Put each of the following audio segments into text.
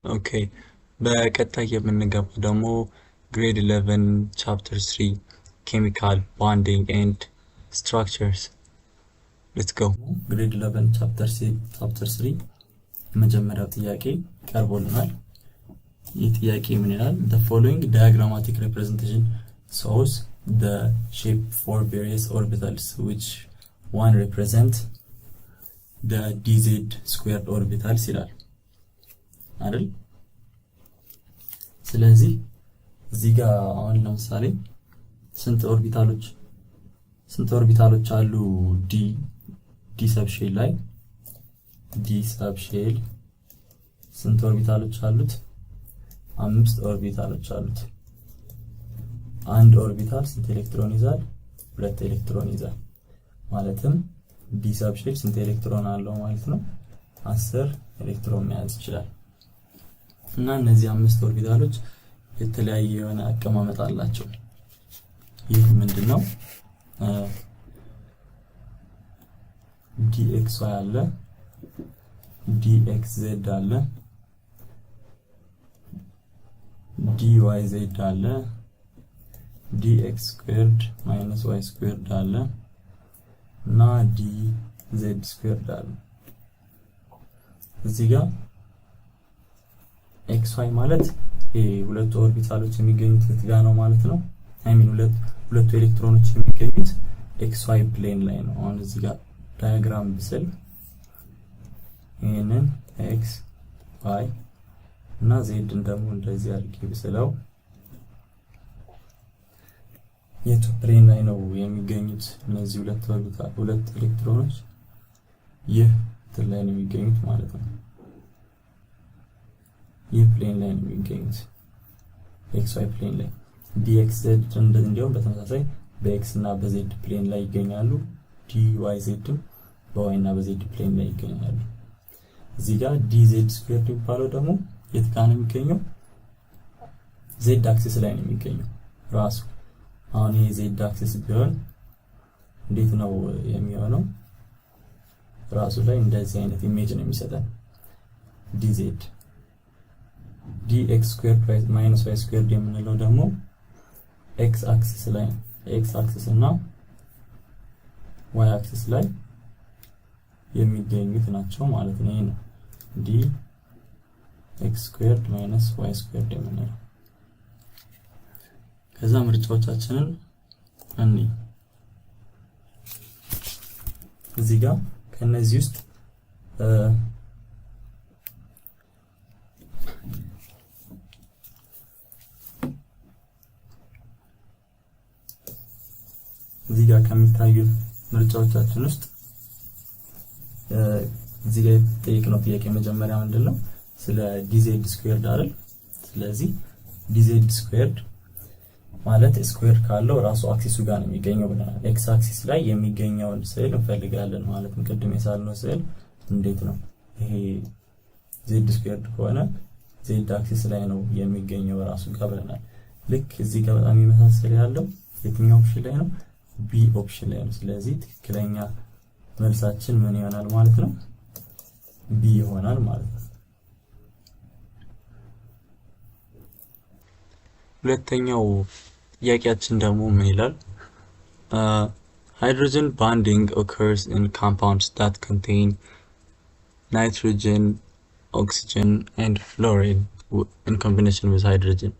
Okay. በቀጣይ የምንገባው ደግሞ grade 11 chapter 3 chemical bonding and structures. Let's go. grade 11 chapter 3 መጀመሪያው ጥያቄ ቀርቦልናል። ይህ ጥያቄ ምን ይላል? The following diagrammatic representation shows the shape for various orbitals which one represent the dz squared orbitals ይላል አይደል? ስለዚህ እዚህ ጋር አሁን ለምሳሌ ስንት ኦርቢታሎች አሉ ዲ ሰብሼል ላይ ዲ ሰብሼል ስንት ኦርቢታሎች አሉት? 5 ኦርቢታሎች አሉት። አንድ ኦርቢታል ስንት ኤሌክትሮን ይዛል? 2 ኤሌክትሮን ይዛል። ማለትም ዲ ሰብሼል ስንት ኤሌክትሮን አለው ማለት ነው? 10 ኤሌክትሮን መያዝ ይችላል። እና እነዚህ 5 ኦርቢታሎች የተለያየ የሆነ አቀማመጥ አላቸው። ይህ ምንድነው? dxy አለ፣ dxz አለ፣ dyz አለ፣ dx squared minus y squared አለ እና dz squared አለ። እዚህ ጋር xy ማለት ሁለቱ ኦርቢታሎች የሚገኙት የት ጋር ነው ማለት ነው? ሁለቱ ኤሌክትሮኖች የሚገኙት xy ፕሌን ላይ ነው። አሁን እዚህ ጋር ዳያግራም ብስል ይሄንን x y እና z ደግሞ እንደዚህ አድርጌ ብስለው የቱ ፕሌን ላይ ነው የሚገኙት እነዚህ ሁለት ኤሌክትሮኖች? ይህ እንትን ላይ ነው የሚገኙት ማለት ነው። ይህ ፕሌን ላይ ነው የሚገኙት xy ፕሌን ላይ። dxz እንዲሁም በተመሳሳይ በx እና በz ፕሌን ላይ ይገኛሉ። dyz በy እና በz ፕሌን ላይ ይገኛሉ። እዚህ ጋር dz ስኩዌርድ የሚባለው ደግሞ የት ጋር ነው የሚገኘው? z አክሲስ ላይ ነው የሚገኘው ራሱ። አሁን ይሄ z አክሲስ ቢሆን እንዴት ነው የሚሆነው? ራሱ ላይ እንደዚህ አይነት ኢሜጅ ነው የሚሰጠን። dz dx squared minus y squared የምንለው ደግሞ x አክሲስ ላይ x አክሲስ እና y አክሲስ ላይ የሚገኙት ናቸው ማለት ነው። ይሄ ነው dx squared minus y squared የምንለው። ከዛ ምርጫዎቻችንን እዚህ ጋር ከነዚህ ውስጥ እዚህ ጋር ከሚታዩ ምርጫዎቻችን ውስጥ እዚህ ጋር ጠይቅነው ጥያቄ መጀመሪያ ምንድነው? ስለ dz ስኩዌርድ አይደል? ስለዚህ dz ስኩዌርድ ማለት ስኩዌር ካለው ራሱ አክሲሱ ጋር ነው የሚገኘው ብለናል። x አክሲስ ላይ የሚገኘውን ስዕል እንፈልጋለን ማለት ነው። ቅድም የሳልነው ስዕል እንዴት ነው? ይሄ z ስኩዌርድ ከሆነ z አክሲስ ላይ ነው የሚገኘው ራሱ ጋር ብለናል። ልክ እዚህ ጋር በጣም የሚመሳሰል ያለው የትኛው ኦፕሽን ላይ ነው? ቢ ኦፕሽን ላይ ነው። ስለዚህ ትክክለኛ መልሳችን ምን ይሆናል ማለት ነው? ቢ ይሆናል ማለት ነው። ሁለተኛው ጥያቄያችን ደግሞ ምን ይላል? hydrogen bonding occurs in compounds that contain nitrogen, oxygen and fluorine in combination with hydrogen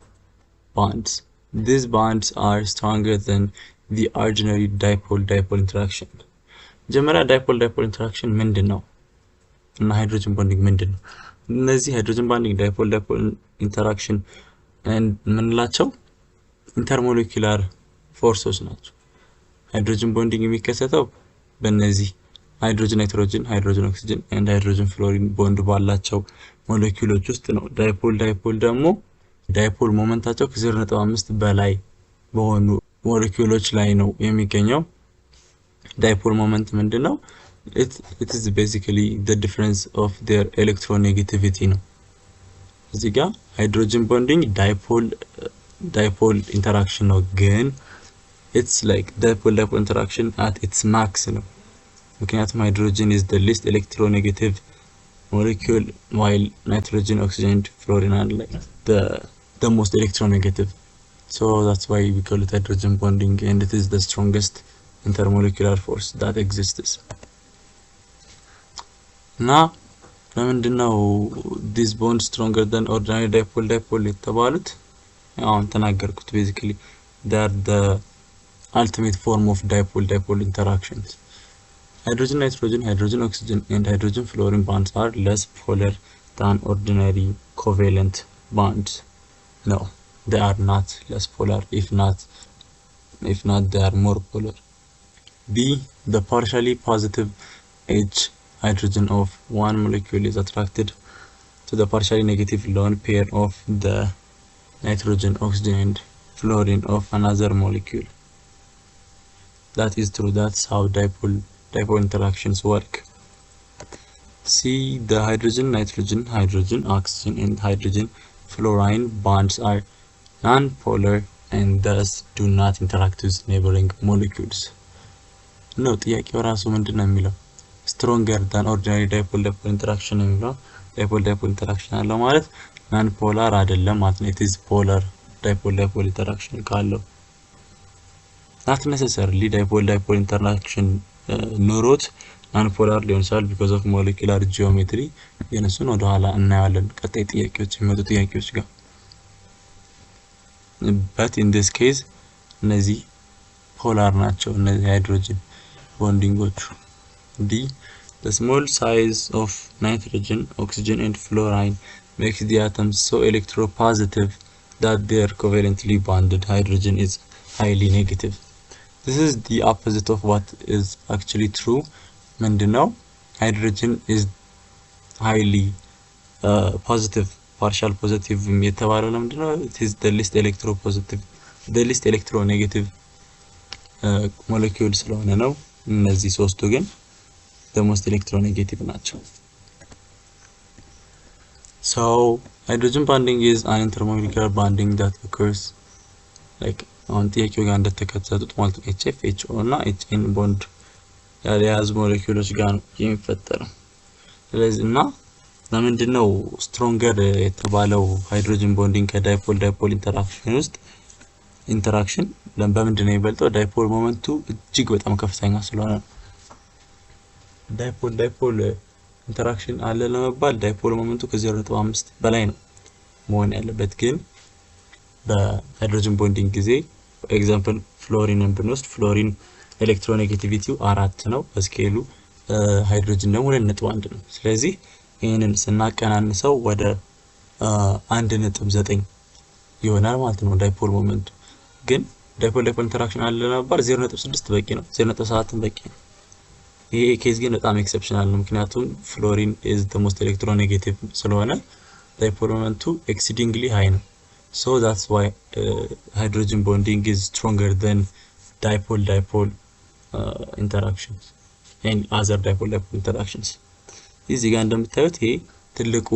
bonds. These bonds are stronger than the ordinary dipole-dipole interaction. መጀመሪያ dipole-dipole interaction ምንድነው እና hydrogen bonding ምንድነው? እነዚህ hydrogen bonding dipole-dipole interaction ምንላቸው ኢንተርሞሌኩላር ፎርሶች ናቸው። ሃይድሮጅን ቦንዲንግ የሚከሰተው በእነዚህ ሃይድሮጅን ናይትሮጅን፣ ሃይድሮጅን ኦክሲጅን እና ሃይድሮጅን ፍሎሪን ቦንድ ባላቸው ሞሌኪውሎች ውስጥ ነው። ዳይፖል ደግሞ ዳይፖል ሞመንታቸው ከ0.5 በላይ በሆኑ ሞሌኪውሎች ላይ ነው የሚገኘው። ዳይፖል ሞመንት ምንድነው? it is basically the difference of their electronegativity ነው። እዚህ ጋር ሃይድሮጅን ቦንዲንግ ዳይፖል ኢንተራክሽን ነው፣ ግን it's like dipole interaction at its max ነው። ምክንያቱም ሃይድሮጅን is the least electronegative molecule, while nitrogen, oxygen, and fluorine are like the most electronegative. So that's why we call it hydrogen bonding, and it is the strongest intermolecular force that exists. Now, ለምንድነው this bond stronger than ordinary dipole የተባሉት? አሁን ተናገርኩት። basically they are the ultimate form of dipole interactions. Hydrogen nitrogen, hydrogen oxygen, and hydrogen fluorine bonds are less polar than ordinary covalent bonds. No, they are not less polar. If not they are more polar. B, the partially positive H hydrogen of one molecule is attracted to the partially negative lone pair of the nitrogen, oxygen, and fluorine of another molecule. That is true. That's how dipole interactions work. C, the hydrogen nitrogen, hydrogen oxygen, and hydrogen fluorine bonds are non-polar and thus do not interact with neighboring molecules. No, ጥያቄው ራሱ ምንድነው የሚለው? stronger than ordinary dipole interaction የሚለው dipole interaction አለው ማለት non-polar አይደለም ማለት ነው። it is polar dipole interaction ካለው not necessarily dipole interaction ኖሮት non-polar ሊሆን ይችላል because of molecular geometry። የነሱን ወደ ኋላ እናያለን ቀጣይ ጥያቄዎች የሚመጡ ጥያቄዎች ጋር። but in this case እነዚህ polar ናቸው እነዚህ hydrogen bondingoቹ። D, the small size of nitrogen, oxygen, and fluorine makes the atoms so electropositive that their covalently bonded hydrogen is highly negative. This is the opposite of what is actually true. ምንድነው? hydrogen is highly positive, partial positive የተባለው ለምንድነው? it is the least electronegative molecule ስለሆነ ነው። እነዚህ ሶስቱ ግን the most electronegative ናቸው። So hydrogen bonding is an intermolecular bonding that occurs like on ጥያቄው ጋር እንደተከተሉት ማለት ነው HF HO እና HN bond ያለያዙ ሞለኪውሎች ጋር የሚፈጠረው። ስለዚህ እና ለምንድነው stronger የተባለው hydrogen bonding ከdipole interaction ውስጥ interaction በምንድነው የሚበልጠው? dipole ሞመንቱ እጅግ በጣም ከፍተኛ ስለሆነ dipole interaction አለ ለመባል dipole ሞመንቱ ከ0.5 በላይ ነው መሆን ያለበት። ግን በሃይድሮጅን ቦንዲንግ ጊዜ ኤግዛምፕል ፍሎሪንን ብንወስድ ፍሎሪን ኤሌክትሮኔጌቲቪቲው 4 ነው በስኬሉ፣ ሃይድሮጅን ደግሞ 2.1 ነው። ስለዚህ ይሄንን ስናቀናንሰው ወደ 1.9 ይሆናል ማለት ነው ዳይፖል ሞመንቱ። ግን ዳይፖል ኢንተራክሽን አለ ለመባል 0.6 በቂ ነው፣ 0.7 በቂ ነው። ይሄ ኬዝ ግን በጣም ኤክሰፕሽናል ነው፣ ምክንያቱም ፍሎሪን is the most electronegative ስለሆነ ዳይፖል ሞመንቱ exceedingly high ነው። So that's why hydrogen bonding is stronger than dipole interactions and other dipole interactions. እዚህ ጋር እንደምታዩት ይሄ ትልቁ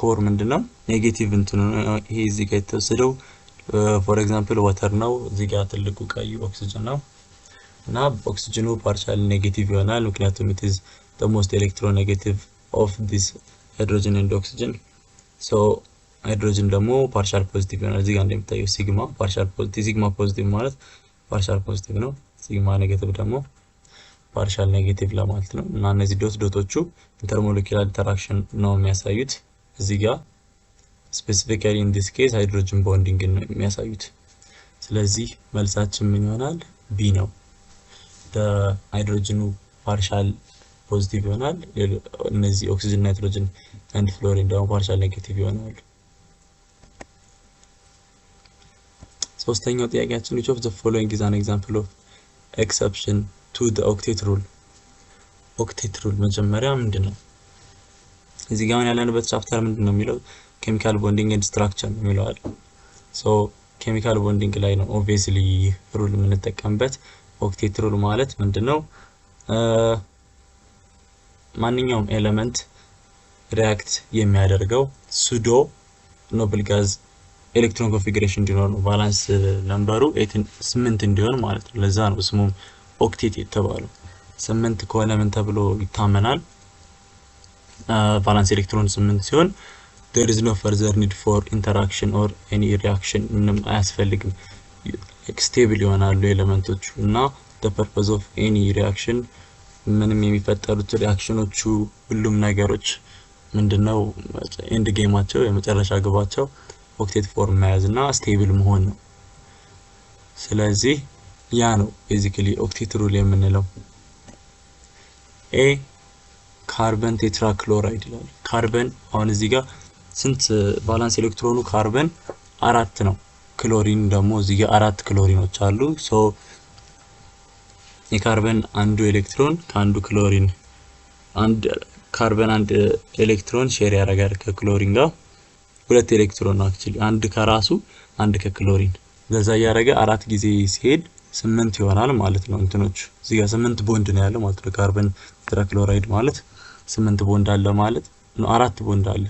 ኮር ምንድነው ኔጌቲቭ እንትኑ ይሄ እዚህ ጋር የተወሰደው for example water ነው። እዚህ ጋር ትልቁ ቀዩ ኦክሲጅን ነው እና ኦክሲጅኑ ፓርሻል ኔጌቲቭ ይሆናል ምክንያቱም it is the most electronegative of this hydrogen and oxygen. So hydrogen ደግሞ ፓርሻል ፖዚቲቭ ይሆናል። እዚህ ጋር እንደምታዩት ሲግማ ፓርሻል ፖዚቲቭ፣ ሲግማ ፖዚቲቭ ማለት ፓርሻል ፖዚቲቭ ነው፣ ሲግማ ኔጌቲቭ ደግሞ ፓርሻል ኔጌቲቭ ለማለት ነው። እና እነዚህ ዶቶቹ ኢንተርሞለኪውላር ኢንተራክሽን ነው የሚያሳዩት። እዚህ ጋር ስፔሲፊካሊ in this case hydrogen bonding ነው የሚያሳዩት። ስለዚህ መልሳችን ምን ይሆናል? ቢ ነው። ሃይድሮጅኑ ፓርሻል ፖዚቲቭ ይሆናል፣ እነዚህ ኦክሲጅን፣ ናይትሮጅን and fluorine ደግሞ ፓርሻል ኔጌቲቭ ይሆናሉ። ሶስተኛው ጥያቄያችን which of the following is an example of exception to the octet rule? octet rule መጀመሪያ ምንድነው? እዚህ ጋር ያለንበት ቻፕተር ምንድነው የሚለው chemical bonding and structure ነው የሚለው አይደል? so chemical bonding ላይ ነው obviously rule የምንጠቀምበት። octet rule ማለት ምንድነው? ማንኛውም ኤሌመንት ሪአክት የሚያደርገው ሱዶ ኖብል ጋዝ ኤሌክትሮን ኮንፊግሬሽን እንዲኖር ነው፣ ቫላንስ ነምበሩ 8 እንዲሆን ማለት ነው። ለዛ ነው ስሙም ኦክቴት የተባለው። 8 ከሆነ ምን ተብሎ ይታመናል? ቫላንስ ኤሌክትሮን 8 ሲሆን there is no further need for interaction or any reaction ምንም አያስፈልግም ስቴብል ይሆናሉ ኤሌመንቶቹ እና the purpose of any reaction ምንም የሚፈጠሩት ሪአክሽኖቹ ሁሉም ነገሮች ምንድነው ኤንድ ጌማቸው የመጨረሻ ግባቸው ኦክቴት ፎርም መያዝ እና ስቴብል መሆን ነው ስለዚህ ያ ነው ቤዚካሊ ኦክቴት ሩል የምንለው ኤ ካርበን ቴትራክሎራይድ ይላል ካርበን አሁን እዚህ ጋር ስንት ቫላንስ ኤሌክትሮኑ ካርበን 4 ነው ክሎሪን ደግሞ እዚህ ጋር 4 ክሎሪኖች አሉ ሶ የካርበን አንዱ ኤሌክትሮን ከአንዱ ክሎሪን አንድ ካርበን አንድ ኤሌክትሮን ሼር ያደርጋል ከክሎሪን ጋር ሁለት ኤሌክትሮን ነው አክቹሊ አንድ ከራሱ አንድ ከክሎሪን ለዛ ያደረገ 4 ጊዜ ሲሄድ 8 ይሆናል ማለት ነው እንትኖች እዚህ ጋር 8 ቦንድ ነው ያለው ማለት ነው ካርበን ቴትራክሎራይድ ማለት 8 ቦንድ አለ ማለት ነው 4 ቦንድ አለ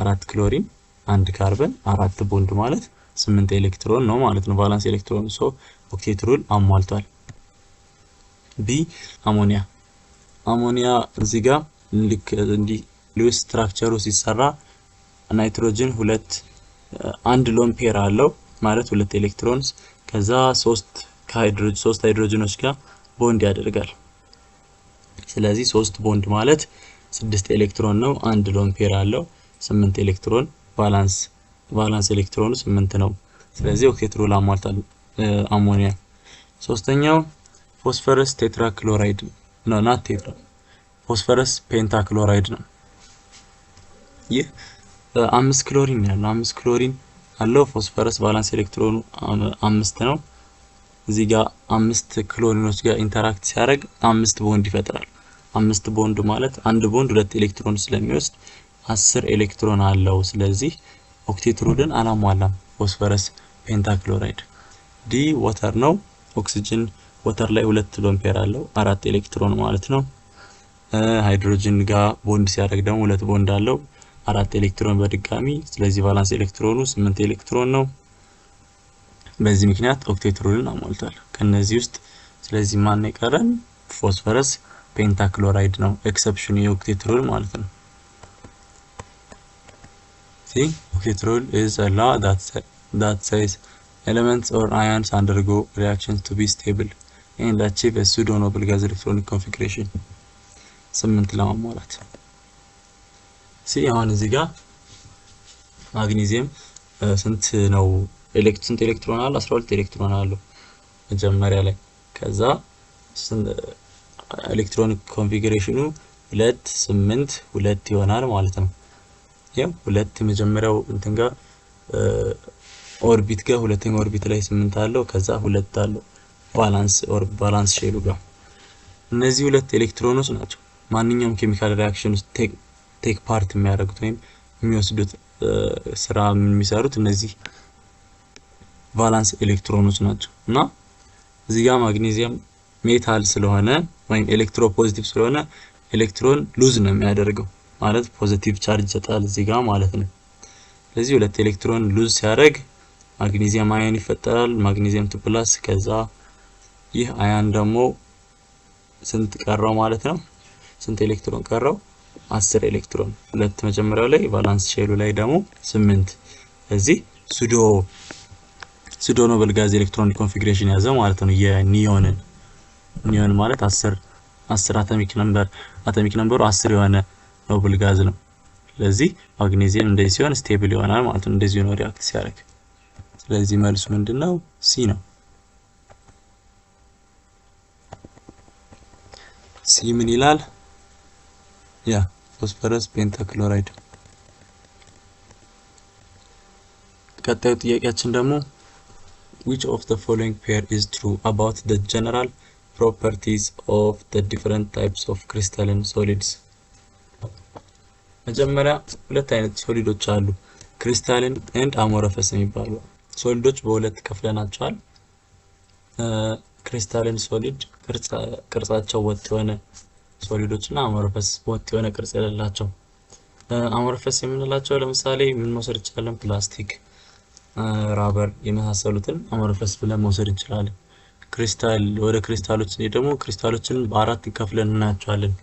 4 ክሎሪን አንድ ካርበን 4 ቦንድ ማለት 8 ኤሌክትሮን ነው ማለት ነው ቫላንስ ኤሌክትሮን ሶ ኦክቴት ሩል አሟልቷል ቢ አሞኒያ እዚህ ጋር ልክ እንዲ ሉዊስ ስትራክቸሩ ሲሰራ ናይትሮጅን ሁለት አንድ ሎን ፔር አለው ማለት ሁለት ኤሌክትሮንስ ከዛ 3 ሃይድሮጅኖች ጋር ቦንድ ያደርጋል ስለዚህ 3 ቦንድ ማለት 6 ኤሌክትሮን ነው አንድ ሎን ፔር አለው 8 ኤሌክትሮን ቫላንስ ኤሌክትሮኑ 8 ነው ስለዚህ ኦክቴት ሩል አሟልቷል አሞኒያ ሶስተኛው ፎስፈረስ ቴትራክሎራይድ ነው not tetra ፎስፈረስ ፔንታክሎራይድ ነው ይህ 5 ክሎሪን ያለው 5 ክሎሪን አለው ፎስፈረስ ቫላንስ ኤሌክትሮኑ 5 ነው እዚህ ጋር 5 ክሎሪኖች ጋር ኢንተራክት ሲያደርግ 5 ቦንድ ይፈጥራል 5 ቦንድ ማለት አንድ ቦንድ 2 ኤሌክትሮን ስለሚወስድ 10 ኤሌክትሮን አለው ስለዚህ ኦክቴት ሩልን አላሟላም ፎስፈረስ ፔንታክሎራይድ ዲ ዋተር ነው ኦክሲጅን ዋተር ላይ 2 ሎን ፔር አለው 4 ኤሌክትሮን ማለት ነው ሃይድሮጅን ጋር ቦንድ ሲያደርግ ደግሞ 2 ቦንድ አለው 4 ኤሌክትሮን በድጋሚ ስለዚህ ቫላንስ ኤሌክትሮኑ 8 ኤሌክትሮን ነው በዚህ ምክንያት ኦክቴት ሩልን አሟልቷል ከነዚህ ውስጥ ስለዚህ ማን ነው የቀረን ፎስፈረስ ፔንታክሎራይድ ነው ኤክሰፕሽን የኦክቴት ሩል ማለት ነው see octet rule is a law that says elements or ions undergo reactions to be stable and achieve a pseudo-noble gas electronic configuration 8 ለማሟላት see አሁን እዚህ ጋር ማግኒዚየም ስንት ነው ስንት ኤሌክትሮን አለ 12 ኤሌክትሮን አለው መጀመሪያ ላይ ከዛ ኤሌክትሮኒክ ኮንፊግሬሽኑ 2 8 2 ይሆናል ማለት ነው ያው ሁለት መጀመሪያው እንትን ጋር ኦርቢት ጋር ሁለተኛው ኦርቢት ላይ 8 አለው ከዛ 2 አለው ባላንስ ሼሉ ጋር እነዚህ ሁለት ኤሌክትሮኖች ናቸው ማንኛውም ኬሚካል ሪአክሽን ውስጥ ቴክ ፓርት የሚያደርጉት ወይም የሚወስዱት ስራ የሚሰሩት እነዚህ ቫላንስ ኤሌክትሮኖች ናቸው እና እዚህ ጋር ማግኔዚየም ሜታል ስለሆነ ወይም ኤሌክትሮፖዚቲቭ ስለሆነ ኤሌክትሮን ሉዝ ነው የሚያደርገው ማለት ፖዚቲቭ ቻርጅ ይሰጣል እዚህ ጋር ማለት ነው ስለዚህ ሁለት ኤሌክትሮን ሉዝ ሲያደርግ ማግኔዚየም አየን ይፈጠራል ማግኔዚየም 2 ፕላስ ከዛ ይህ አያን ደግሞ ስንት ቀረው ማለት ነው ስንት ኤሌክትሮን ቀረው 10 ኤሌክትሮን ሁለት መጀመሪያው ላይ ቫላንስ ሼሉ ላይ ደግሞ 8 ስለዚህ ሱዶ ኖብል ጋዝ ኤሌክትሮኒክ ኮንፊግሬሽን ያዘ ማለት ነው የኒዮን ማለት 10 አቶሚክ ነምበሩ 10 የሆነ ኖብል ጋዝ ነው ስለዚህ ማግኔዚየም እንደዚህ ሲሆን ስቴብል ይሆናል ማለት ነው እንደዚህ ነው ሪአክት ሲያደርግ ስለዚህ መልሱ ምንድነው ሲ ነው ሲ ምን ይላል ያ ፎስፈረስ ፔንታክሎራይድ ቀጣዩ ጥያቄያችን ደግሞ which of the following pair is true about the general properties of the different types of crystalline solids መጀመሪያ ሁለት አይነት ሶሊዶች አሉ ክሪስታሊን ኤንድ አሞረፈስ የሚባሉ ሶሊዶች በሁለት ከፍለናቸዋል ክሪስታሊን ሶሊድ ቅርጻቸው ወጥ የሆነ ሶሊዶችና አሞረፈስ ወጥ የሆነ ቅርጽ የሌላቸው አሞረፈስ የምንላቸው ለምሳሌ ምን መውሰድ ይችላል ፕላስቲክ ራበር የመሳሰሉትን አሞረፈስ ብለን መውሰድ እንችላለን ክሪስታል ወደ ክሪስታሎች ደግሞ ክሪስታሎችን በአራት ከፍለን እናያቸዋለን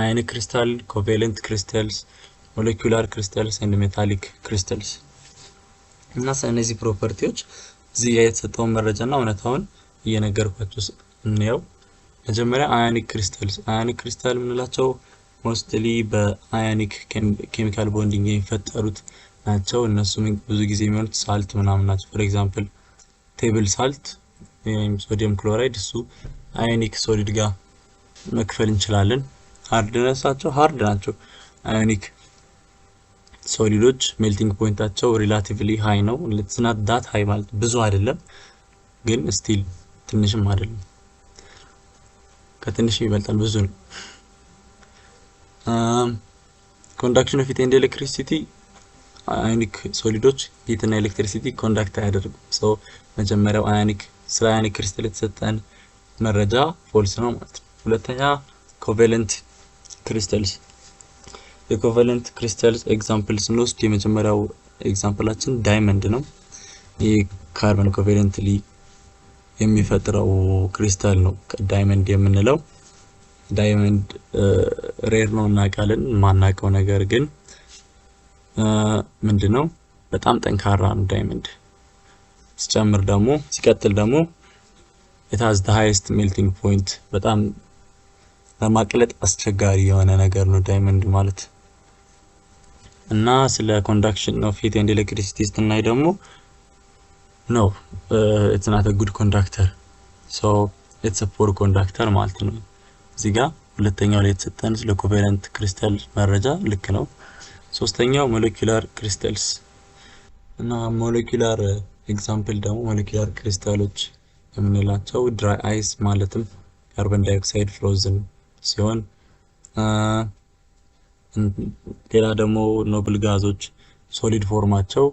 ionic crystal, covalent crystals, molecular crystals and metallic crystals እና እነዚህ ፕሮፐርቲዎች እዚህ የተሰጠው መረጃና እውነታውን እየነገርኳችሁ ነው። መጀመሪያ ionic crystals crystal ምንላቸው ሞስትሊ በአዮኒክ ኬሚካል ቦንዲንግ የሚፈጠሩት ናቸው። እነሱም ብዙ ጊዜ የሚሆኑት ሳልት ምናምን ናቸው። ፎር ኤግዛምፕል ቴብል ሳልት ወይም ሶዲየም ክሎራይድ እሱ አዮኒክ ሶሊድ ጋር መክፈል እንችላለን። ሃርድነሳቸው ሃርድ ናቸው። አዮኒክ ሶሊዶች ሜልቲንግ ፖይንታቸው ሪላቲቭሊ ሃይ ነው። let's not that high ማለት ብዙ አይደለም ግን ስቲል ትንሽም አይደለም። ከትንሽ ይበልጣል ብዙ ነው። conduction of heat and electricity ionic ሶሊዶች heat እና electricity conduct አያደርጉም። so መጀመሪያው ስለ ionic crystal የተሰጠን መረጃ ፎልስ ነው ማለት ነው። ሁለተኛ covalent crystals የኮቫለንት ክሪስታልስ ኤግዛምፕል ስንወስድ የመጀመሪያው ኤግዛምፕላችን ዳይመንድ ነው። ይሄ ካርበን ኮቫለንትሊ የሚፈጥረው ክሪስታል ነው ዳይመንድ የምንለው። ዳይመንድ ሬር ነው እናውቃለን። ማናውቀው ነገር ግን ምንድነው በጣም ጠንካራ ነው ዳይመንድ። ሲቀጥል ደግሞ it has the highest melting point በጣም ለማቅለጥ አስቸጋሪ የሆነ ነገር ነው ዳይመንድ ማለት። እና ስለ conduction of heat and electricity ስናይ ደግሞ no it's not a good conductor, so it's a poor conductor ማለት ነው። እዚህ ጋር ሁለተኛው ላይ የተሰጠን ስለ covalent crystal መረጃ ልክ ነው። ሶስተኛው molecular crystals እና molecular example ደግሞ molecular crystaloች የምንላቸው dry ice ማለትም carbon dioxide frozen ሲሆን ሌላ ደግሞ ኖብል ጋዞች ሶሊድ ፎርማቸው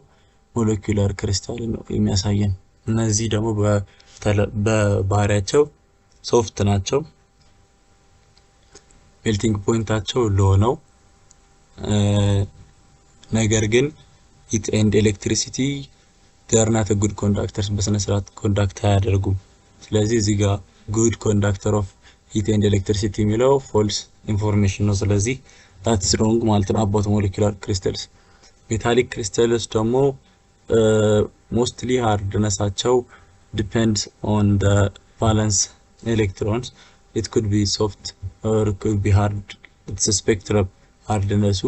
ሞለኪውላር ክሪስታል ነው የሚያሳየን። እነዚህ ደግሞ በባህሪያቸው ሶፍት ናቸው። ሜልቲንግ ፖይንታቸው ሎ ነው። ነገር ግን heat and electricity they are not a good conductors በስነ ስርዓት ኮንዳክት አያደርጉም። ስለዚህ እዚህ ጋር good conductor of heat and electricity የሚለው false information ነው። ስለዚህ that's wrong ማለት ነው about molecular crystals። metallic crystals ደግሞ mostly hardnessቸው depends on the valence electrons. It could be soft or it could be hard. It's a spectrum hardness.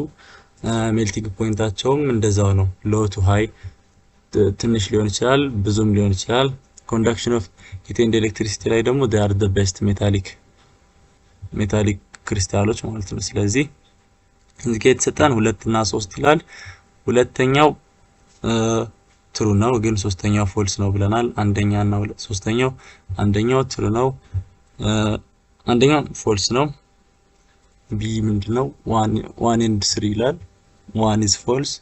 melting pointቸውም እንደዛው ነው low to high ትንሽ ሊሆን ይችላል ብዙም ሊሆን ይችላል። conduction of heat and electricity ላይ ደግሞ they are the best metallic ክሪስታሎች ማለት ነው። ስለዚህ እዚህ ጋር የተሰጠን 2 እና 3 ይላል። ሁለተኛው ትሩ ነው ግን ሶስተኛው ፎልስ ነው ብለናል። አንደኛና ሶስተኛው አንደኛው ትሩ ነው አንደኛው ፎልስ ነው። ቢ ምንድነው 1 and 3 ይላል። 1 is false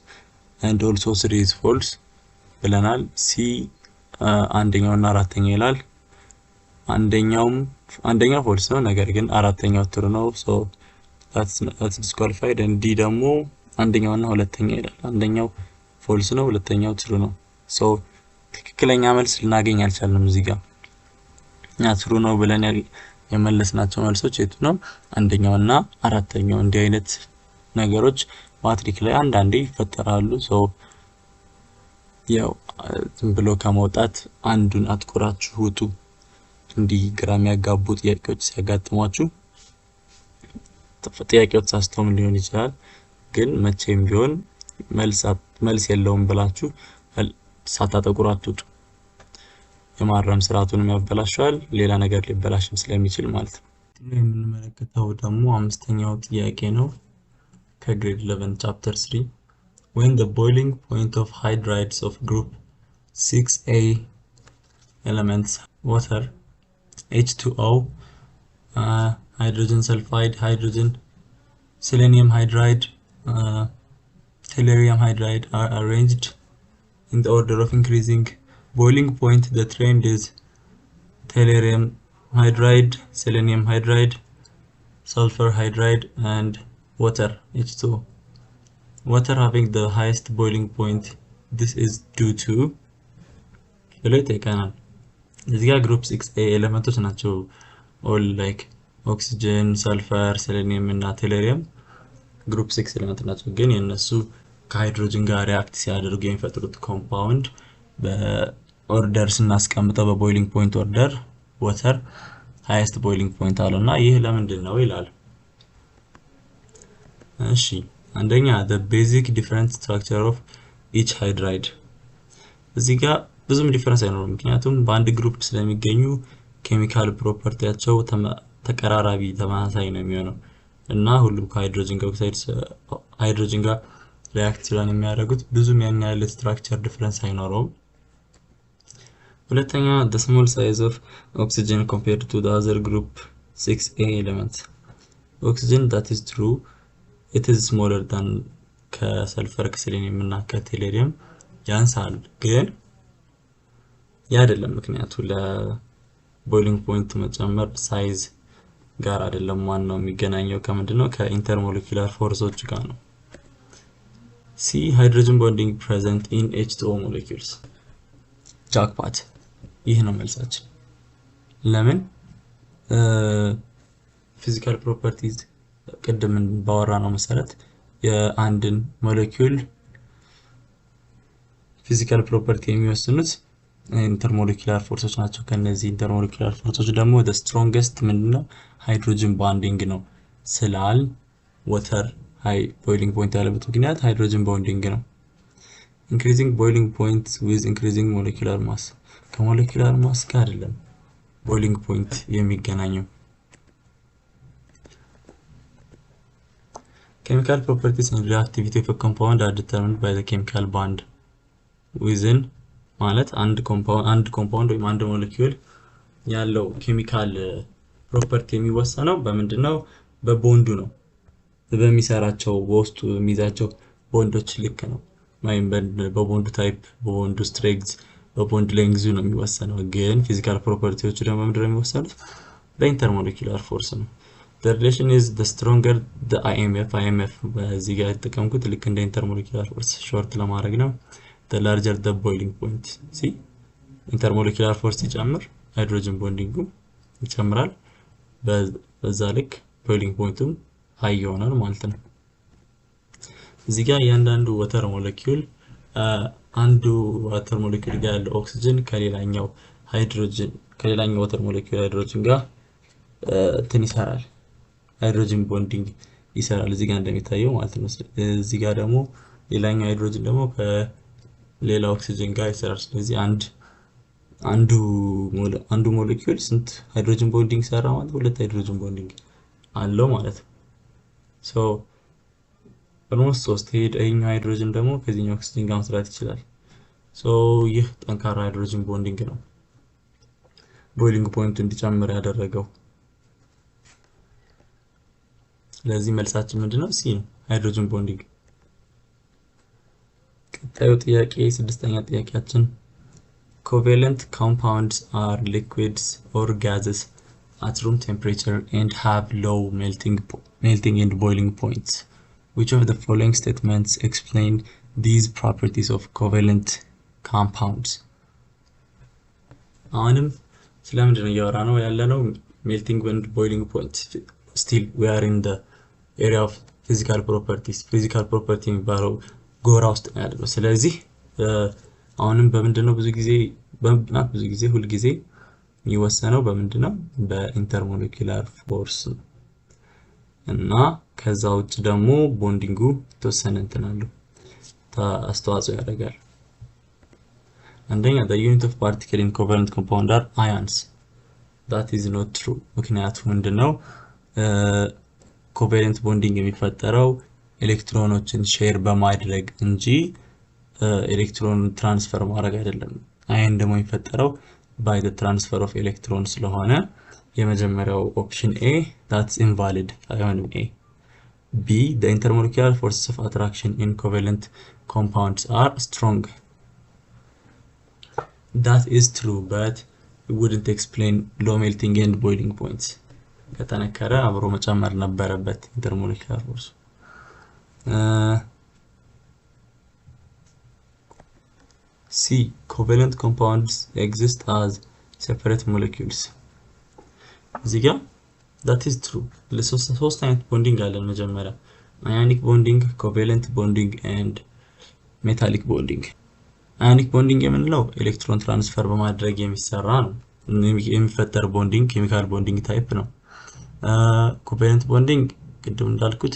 and also 3 is false ብለናል። ሲ አንደኛውና አራተኛው ይላል። አንደኛው ፎልስ ነው ነገር ግን አራተኛው ትሩ ነው። so that's disqualified and ዲ ደግሞ አንደኛውና ሁለተኛው ይላል። አንደኛው ፎልስ ነው ሁለተኛው ትሩ ነው። so ትክክለኛ መልስ ልናገኝ አልቻልንም እዚህ ጋር። ትሩ ነው ብለን የመለስናቸው መልሶች የቱ ነው? አንደኛውና አራተኛው። እንዲህ አይነት ነገሮች ማትሪክ ላይ አንዳንዴ ይፈጠራሉ። so ያው ዝም ብሎ ከመውጣት አንዱን አጥቁራችሁ ውጡ። እንዲህ ግራ የሚያጋቡ ጥያቄዎች ሲያጋጥሟችሁ ጥያቄው ተሳስቶም ሊሆን ይችላል ግን መቼም ቢሆን መልስ የለውም ብላችሁ ሳታጠቁራችሁ ውጡ። የማረም ስርዓቱንም ያበላሻል ሌላ ነገር ሊበላሽም ስለሚችል ማለት ነው። የምንመለከተው ደግሞ አምስተኛው ጥያቄ ነው ከግሬድ 11 ቻፕተር 3 when the boiling point of hydrides of group 6A elements water H2O hydrogen sulfide hydrogen selenium hydride tellurium hydride are arranged in the order of increasing boiling point. The trend is tellurium hydride, selenium hydride, sulfur hydride and water H2O. Water having the highest boiling point. This is due to below taken. እዚህ ጋር group 6A ኤሌመንቶች ናቸው all like ኦክሲጅን፣ ሰልፈር፣ ሴሌኒየም እና ቴሌሪየም ግሩፕ 6 ኤሌመንት ናቸው። ግን የነሱ ከሃይድሮጅን ጋር ሪአክት ሲያደርጉ የሚፈጥሩት ኮምፓውንድ በኦርደር ስናስቀምጠው በቦይሊንግ ፖይንት ኦርደር ወተር ሃይስት ቦይሊንግ ፖይንት አለውና ይህ ለምንድን ነው ይላል። እሺ አንደኛ the basic different structure of each hydride እዚህ ጋር ብዙም ዲፈረንስ አይኖርም፣ ምክንያቱም በአንድ ግሩፕ ስለሚገኙ ኬሚካል ፕሮፐርቲያቸው ተቀራራቢ ተመሳሳይ ነው የሚሆነው እና ሁሉም ከሃይድሮጅን ጋር ሃይድሮጅን ጋር ሪአክት የሚያደርጉት ብዙም ያን ያህል ስትራክቸር ዲፈረንስ አይኖረውም። ሁለተኛ the small size of oxygen compared to the other group 6A elements oxygen that is true it is smaller than ከሰልፈር ከሴሌኒየም እና ከቴሌሪየም ያንሳል፣ ግን ያ አይደለም ምክንያቱ ለቦይሊንግ ፖይንት መጨመር ሳይዝ ጋር አይደለም። ዋናው የሚገናኘው ከምንድነው ከኢንተርሞለኪውላር ፎርሶች ጋር ነው። ሲ ሃይድሮጅን ቦንዲንግ present in H2O molecules ጃክፓት ይህ ነው መልሳችን። ለምን ፊዚካል ፕሮፐርቲዝ ቅድም ባወራነው መሰረት የአንድን ሞለኪውል ፊዚካል ፕሮፐርቲ የሚወስኑት ኢንተርሞለኪውላር ፎርሶች ናቸው። ከነዚህ ኢንተርሞለኪውላር ፎርሶች ደግሞ the strongest ምንድነው ሃይድሮጅን ቦንዲንግ ነው ስላል ወተር ሃይ ቦይሊንግ ፖይንት ያለበት ምክንያት ሃይድሮጅን ቦንዲንግ ነው። increasing boiling point with increasing molecular mass ከሞለኪውላር ማስ ጋር አይደለም ቦይሊንግ ፖይንት የሚገናኘው። chemical properties and reactivity of a compound are determined by the chemical bond within ማለት አንድ ኮምፓውንድ ወይም አንድ ሞለኪውል ያለው ኬሚካል ፕሮፐርቲ የሚወሰነው በምንድነው? በቦንዱ ነው። በሚሰራቸው በውስጡ የሚይዛቸው ቦንዶች ልክ ነው። ወይም በቦንድ ታይፕ፣ በቦንድ ስትሬንግዝ፣ በቦንድ ሌንግዙ ነው የሚወሰነው። ግን ፊዚካል ፕሮፐርቲዎቹ ደግሞ ምንድነው የሚወሰኑት? በኢንተርሞለኪውላር ፎርስ ነው። the relation is the stronger the IMF በዚህ ጋር የተጠቀምኩት ልክ እንደ ኢንተርሞለኪውላር ፎርስ ሾርት ለማድረግ ነው። the larger the boiling point see intermolecular force ይጨምር ሃይድሮጅን ቦንዲንጉ ይጨምራል፣ በዛ ልክ ቦይሊንግ ፖይንቱም ሃይ ይሆናል ማለት ነው። እዚህ ጋር እያንዳንዱ ወተር ሞለኪውል አንዱ ወተር ሞለኪውል ጋር ያለው ኦክሲጅን ከሌላኛው ወተር ሞለኪውል ሃይድሮጅን ጋር እንትን ይሰራል፣ ሃይድሮጅን ቦንዲንግ ይሰራል እዚህ ጋር እንደሚታየው ማለት ነው። እዚህ ጋር ደግሞ ሌላኛው ሃይድሮጅን ደግሞ ሌላ ኦክሲጅን ጋር ይሰራል። ስለዚህ አንዱ ሞለኪውል ስንት ሃይድሮጅን ቦንዲንግ ሰራ ማለት ሁለት ሃይድሮጅን ቦንዲንግ አለው ማለት ነው። ሶ ኦልሞስት 3 ይሄኛው ሃይድሮጅን ደግሞ ከዚህኛው ኦክሲጅን ጋር መስራት ይችላል። ሶ ይህ ጠንካራ ሃይድሮጅን ቦንዲንግ ነው ቦይሊንግ ፖይንቱ እንዲጨምር ያደረገው። ስለዚህ መልሳችን ምንድነው? ሲ ነው፣ ሃይድሮጅን ቦንዲንግ። ቀጣዩ ጥያቄ ስድስተኛ ጥያቄያችን covalent compounds are liquids or gases at room temperature and have low melting and boiling points. Which of the following statements explain these properties of covalent compounds? አሁንም ስለምንድን ነው እያወራነው ያለነው? melting and boiling points. Still we are in the area of physical properties. physical property የሚባለው ጎራ ውስጥ ነው ያለው። ስለዚህ አሁንም በምንድነው ብዙ ጊዜ ሁሉ ጊዜ የሚወሰነው በምንድነው? በኢንተርሞለኪውላር ፎርስ እና ከዛ ውጭ ደግሞ ቦንዲንጉ ተወሰነ እንትን አለው አስተዋጽኦ ያደርጋል። አንደኛ the unit of particle in covalent compound are ions. that is not true. ምክንያቱም ምንድነው ኮቫለንት ቦንዲንግ የሚፈጠረው ኤሌክትሮኖችን ሼር በማድረግ እንጂ ኤሌክትሮን ትራንስፈር ማድረግ አይደለም። አየን ደግሞ የሚፈጠረው by the transfer of electrons ስለሆነ የመጀመሪያው ኦፕሽን A that's invalid አይሆንም። A B the intermolecular forces of attraction in covalent compounds are strong. that is true but it wouldn't explain low melting and boiling points. ከተነከረ አብሮ መጨመር ነበረበት intermolecular force። C covalent compounds exist as separate molecules. እዚህ ጋር that is true ሶስት አይነት ቦንዲንግ አለን መጀመሪያ ionic bonding covalent bonding and metallic bonding ionic bonding የምንለው ኤሌክትሮን ትራንስፈር በማድረግ የሚሰራ ነው የሚፈጠር ቦንዲንግ ኬሚካል ቦንዲንግ ታይፕ ነው covalent bonding ቅድም እንዳልኩት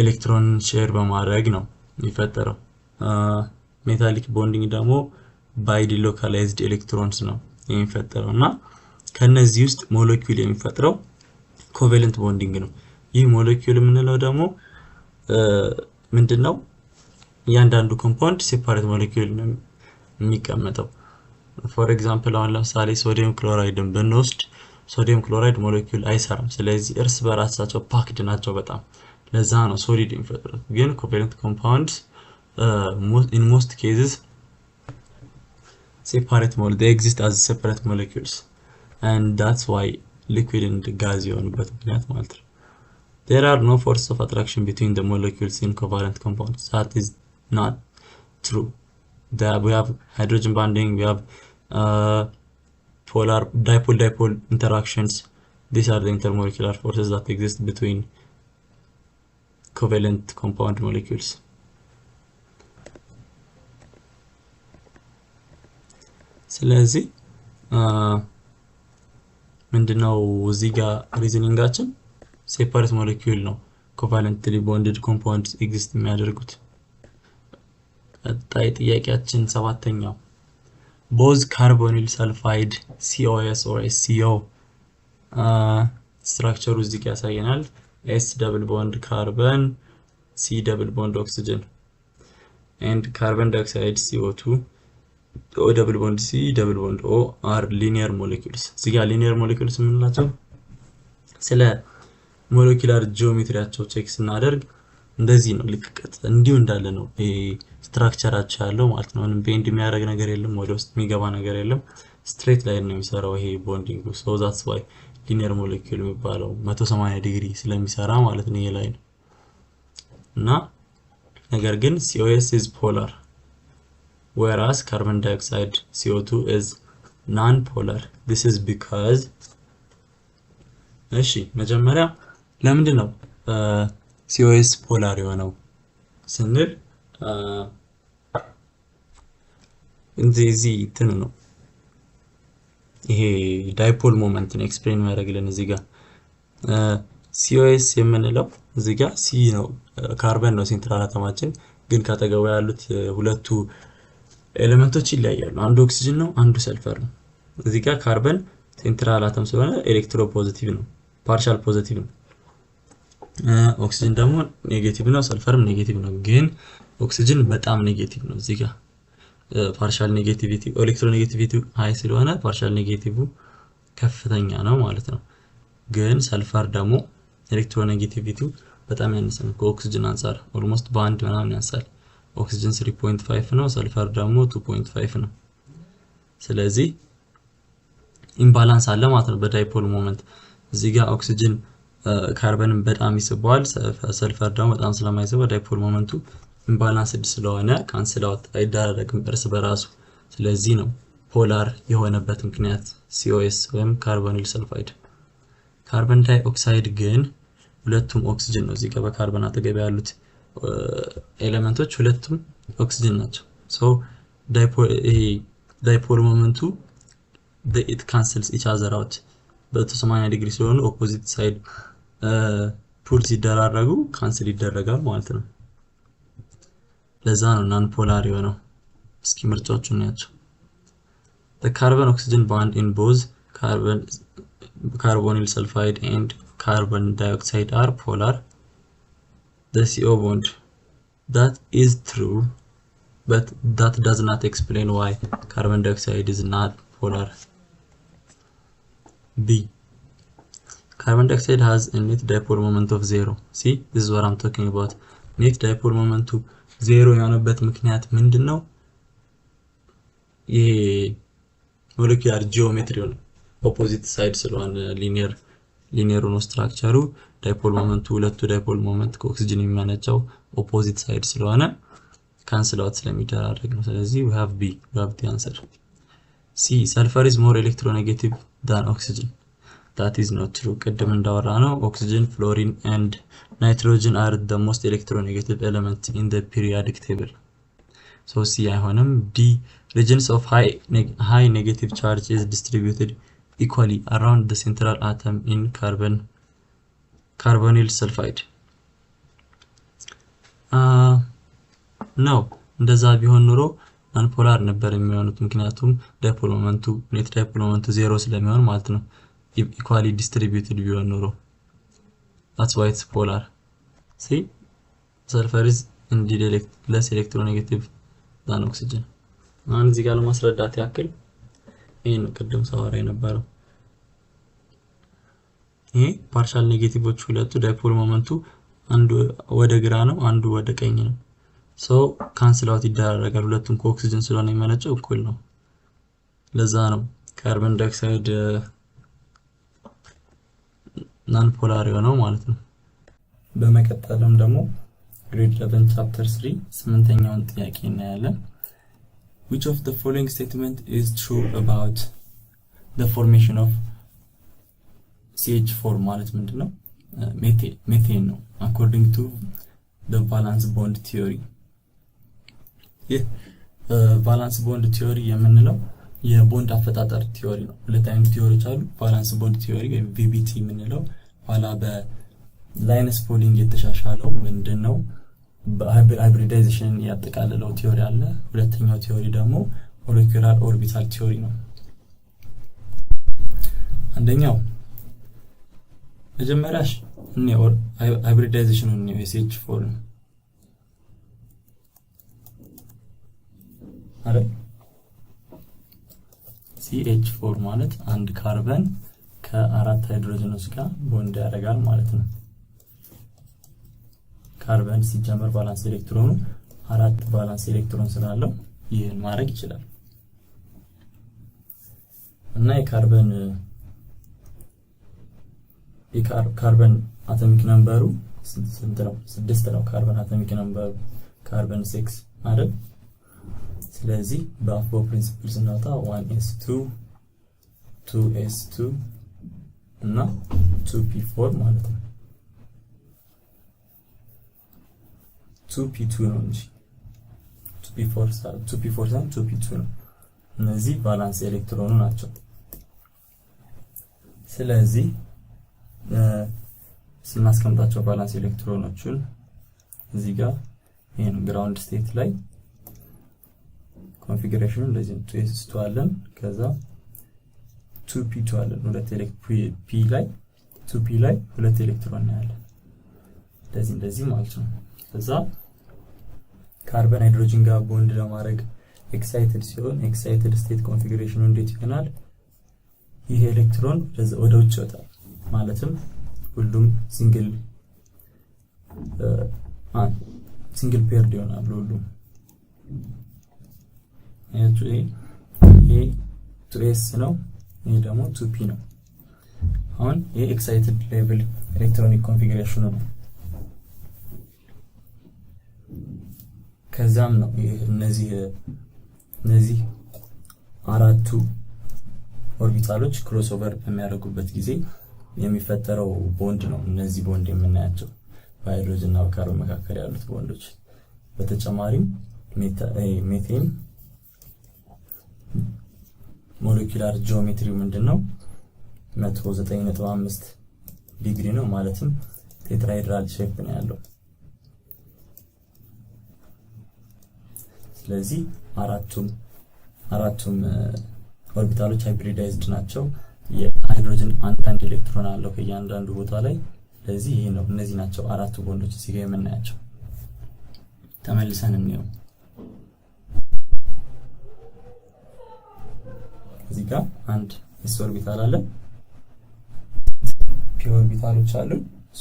ኤሌክትሮን ሼር በማድረግ ነው የሚፈጠረው metallic bonding ደግሞ by delocalized electrons ነው የሚፈጠረውና ከነዚህ ውስጥ ሞለኪውል የሚፈጥረው covalent bonding ነው ይህ ሞለኪውል የምንለው ደግሞ ምንድነው ያንዳንዱ ኮምፓውንድ ሴፓሬት ሞለኪውል ነው የሚቀመጠው for example አሁን ለምሳሌ ሶዲየም ክሎራይድን ብንወስድ ሶዲየም ክሎራይድ ሞለኪውል አይሰራም ስለዚህ እርስ በራሳቸው ፓክድ ናቸው በጣም ለዛ ነው ሶሊድ የሚፈጥሩት ግን covalent compounds in most cases they exist as separate molecules and that's why liquid and gas የሆኑበት ምክንያት ማለት ነው there are no forces of attraction between the molecules in covalent compounds that is not true we have hydrogen bonding we have polar dipole interactions these are the intermolecular forces that exist between covalent compound molecules ስለዚህ ምንድነው እዚህ ጋር ሪዝኒንጋችን ሴፓሬት ሞለኪውል ነው covalently bonded compounds exist የሚያደርጉት ቀጣይ ጥያቄያችን ሰባተኛው both carbonyl sulfide COS or SCO structure እዚህ ጋር ያሳየናል S double bond carbon C double bond oxygen and carbon dioxide CO2 O double bond C double bond O are linear molecules እዚህ ጋር linear molecules ምንላቸው ስለ ሞለኪውላር ጂኦሜትሪያቸው ቼክ ስናደርግ እንደዚህ ነው ልክቀት እንዲሁ እንዳለ ነው ስትራክቸራቸው ያለው ማለት ነው ምንም ቤንድ የሚያደርግ ነገር የለም ወደ ውስጥ የሚገባ ነገር የለም ስትሬት ላይን ነው የሚሰራው ይሄ ቦንዲንግ so that's why linear molecule የሚባለው 180 ዲግሪ ስለሚሰራ ማለት ነው ይሄ ላይን እና ነገር ግን COS is polar whereas carbon dioxide CO2 is non-polar this is because እሺ መጀመሪያ ለምንድነው COS polar የሆነው ስንል እንደዚህ እንትን ነው ይሄ ዳይፖል ሞመንት ነው ኤክስፕሌን ያደርግልን እዚህ ጋር COS የምንለው እዚህ ጋር C ነው ካርበን ነው ሴንትራል አተማችን ግን ካጠገቡ ያሉት ሁለቱ ኤሌመንቶች ይለያያሉ አንዱ ኦክሲጅን ነው አንዱ ሰልፈር ነው እዚህ ጋር ካርበን ሴንትራል አተም ስለሆነ ኤሌክትሮ ፖዚቲቭ ነው ፓርሻል ፖዚቲቭ ነው ኦክሲጅን ደግሞ ኔጌቲቭ ነው ሰልፈርም ኔጌቲቭ ነው ግን ኦክሲጅን በጣም ኔጌቲቭ ነው እዚህ ጋር ፓርሻል ኔጌቲቪቲ ኤሌክትሮ ኔጌቲቪቲ ሃይ ስለሆነ ፓርሻል ኔጌቲቭ ከፍተኛ ነው ማለት ነው ግን ሰልፈር ደግሞ ኤሌክትሮ ኔጌቲቪቲ በጣም ያነሰ ነው ከኦክሲጅን አንፃር ኦልሞስት በአንድ ምናምን ያንሳል ኦክሲጅን 3.5 ነው ሰልፈር ደግሞ 2.5 ነው ስለዚህ ኢምባላንስ አለ ማለት ነው በዳይፖል ሞመንት እዚህ ጋር ኦክሲጅን ካርበንን በጣም ይስባል ሰልፈር ደግሞ በጣም ስለማይስበው ዳይፖል ሞመንቱ ኢምባላንስድ ስለሆነ ካንስል አውት አይደረግም እርስ በራሱ ስለዚህ ነው ፖላር የሆነበት ምክንያት COS ወይም ካርቦኒል ሰልፋይድ ካርበን ዳይኦክሳይድ ግን ሁለቱም ኦክሲጅን ነው እዚህ ጋር በካርበን አጠገብ ያሉት ኤሌመንቶች ሁለቱም ኦክሲጅን ናቸው so dipole momentu it cancels each other out በ80 ዲግሪ ስለሆነ ኦፖዚት ሳይድ ፑል ሲደራረጉ ካንስል ይደረጋል ማለት ነው ለዛ ነው ናን ፖላር የሆነው እስኪ ምርጫዎቹን ያቸው the carbon oxygen bond in both carbonyl sulfide and carbon dioxide are polar the CO bond that is true but that does not explain why carbon dioxide is not polar B carbon dioxide has a net dipole moment of 0 see this is what I'm talking about net dipole moment 0 የሆነበት ምክንያት ምንድነው ይሄ ሞለኪውላር ጂኦሜትሪ ነው ኦፖዚት ሳይድ ስለሆነ ሊኒየር ነው ስትራክቸሩ ዳይፖል ሞመንቱ ሁለቱ ዳይፖል ሞመንት ከኦክሲጅን የሚመነጨው ኦፖዚት ሳይድ ስለሆነ ካንስል አውት ስለሚደራረግ ነው ስለዚህ we have the answer C sulfur is more electronegative than oxygen that is not true ቅድም እንዳወራ ነው oxygen fluorine and nitrogen are the most electronegative element in the periodic table so C አይሆንም D regions of high negative charge is distributed equally around the central atom in carbonyl sulfide no እንደዛ ቢሆን ኑሮ አንፖላር ነበር የሚሆኑት ምክንያቱም ዳይፖል ሞመንቱ ኔት ዳይፖል ሞመንቱ 0 ስለሚሆን ማለት ነው equally distributed ቢሆን ኑሮ that's why it's polar see sulfur is indeed less electronegative than oxygen አሁን እዚህ ጋር ለማስረዳት ያክል ይሄን ቅድም ሳወራ የነበረው ይሄ ፓርሻል ኔጌቲቮች ሁለቱ ዳይፖል ሞመንቱ አንዱ ወደ ግራ ነው አንዱ ወደ ቀኝ ነው so cancel out ይደረጋል ሁለቱም ከኦክሲጅን ስለሆነ የሚመነጨው እኩል ነው ለዛ ነው ካርቦን ዳይኦክሳይድ ናን ፖላር ነው ማለት ነው በመቀጠልም ደግሞ grade 11 chapter 3 8ኛውን ጥያቄ እናያለን which of the following statement is true about the formation of CH4 ማለት ምንድነው methane ነው according to the valence bond theory valence bond theory የምንለው የቦንድ አፈጣጠር ቲዮሪ ነው ሁለት አይነት ቲዮሪዎች አሉ valence bond theory ወይም VBT የምንለው ኋላ በላይነስ ፖሊንግ የተሻሻለው ምንድነው በሃይብሪዳይዜሽን ያጠቃለለው ቲዮሪ አለ ሁለተኛው ቲዮሪ ደግሞ molecular orbital theory ነው አንደኛው መጀመሪያሽ ነው ሃይብሪዳይዜሽን ነው CH4 አረ CH4 ማለት አንድ ካርበን ከአራት ሃይድሮጅኖች ጋር ቦንድ ያደርጋል ማለት ነው ካርበን ሲጀመር ቫላንስ ኤሌክትሮኑ አራት ቫላንስ ኤሌክትሮን ስላለው ይሄን ማድረግ ይችላል እና የካርበን አቶሚክ ነምበሩ ስንት ነው 6 ነው ካርበን አቶሚክ ነምበሩ ካርበን 6 አይደል ስለዚህ በአፎ ፕሪንሲፕል ስናወጣ 1s2 2s2 እና 2p4 ማለት ነው 2p2 ነው እንጂ 2p4 ሳይሆን 2p2 ነው እነዚህ ቫላንስ ኤሌክትሮኑ ናቸው ስለዚህ ስናስቀምጣቸው ቫላንስ ኤሌክትሮኖቹን እዚህ ጋር ይሄን ግራውንድ ስቴት ላይ ኮንፊግሬሽኑ እንደዚህ 2s2 አለን ከዛ 2p2 አለን ሁለት p ላይ 2p ላይ ሁለት ኤሌክትሮን ያለን እንደዚህ ማለት ነው ከዛ ካርበን ሃይድሮጅን ጋር ቦንድ ለማድረግ ኤክሳይትድ ሲሆን ኤክሳይትድ ስቴት ኮንፊግሬሽኑ እንዴት ይሆናል ይሄ ኤሌክትሮን ወደ ውጭ ይወጣል ማለትም ሁሉም ሲንግል ፔርድ ይሆናል ሁሉም ይሄ 2s ነው ይሄ ደግሞ 2p ነው አሁን ይሄ ኤክሳይትድ ሌቭል ኤሌክትሮኒክ ኮንፊግሬሽኑ ነው ከዛም ነው እነዚህ አራቱ ኦርቢታሎች ክሮስ ኦቨር በሚያደርጉበት ጊዜ የሚፈጠረው ቦንድ ነው እነዚህ ቦንድ የምናያቸው በሃይድሮጅን እና በካርቦን መካከል ያሉት ቦንዶች በተጨማሪም ሜቴን ሞለኪውላር ጂኦሜትሪ ምንድነው 109.5 ዲግሪ ነው ማለትም ቴትራሄድራል ሼፕ ነው ያለው ስለዚህ አራቱም ኦርቢታሎች ሃይብሪዳይዝድ ናቸው የሃይድሮጅን አንድ ኤሌክትሮን አለው ከእያንዳንዱ ቦታ ላይ ስለዚህ ይሄ ነው እነዚህ ናቸው አራቱ ቦንዶች እዚህ ጋር የምናያቸው ተመልሰን እንየው እዚህ ጋር አንድ s ኦርቢታል አለ p ኦርቢታሎች አሉ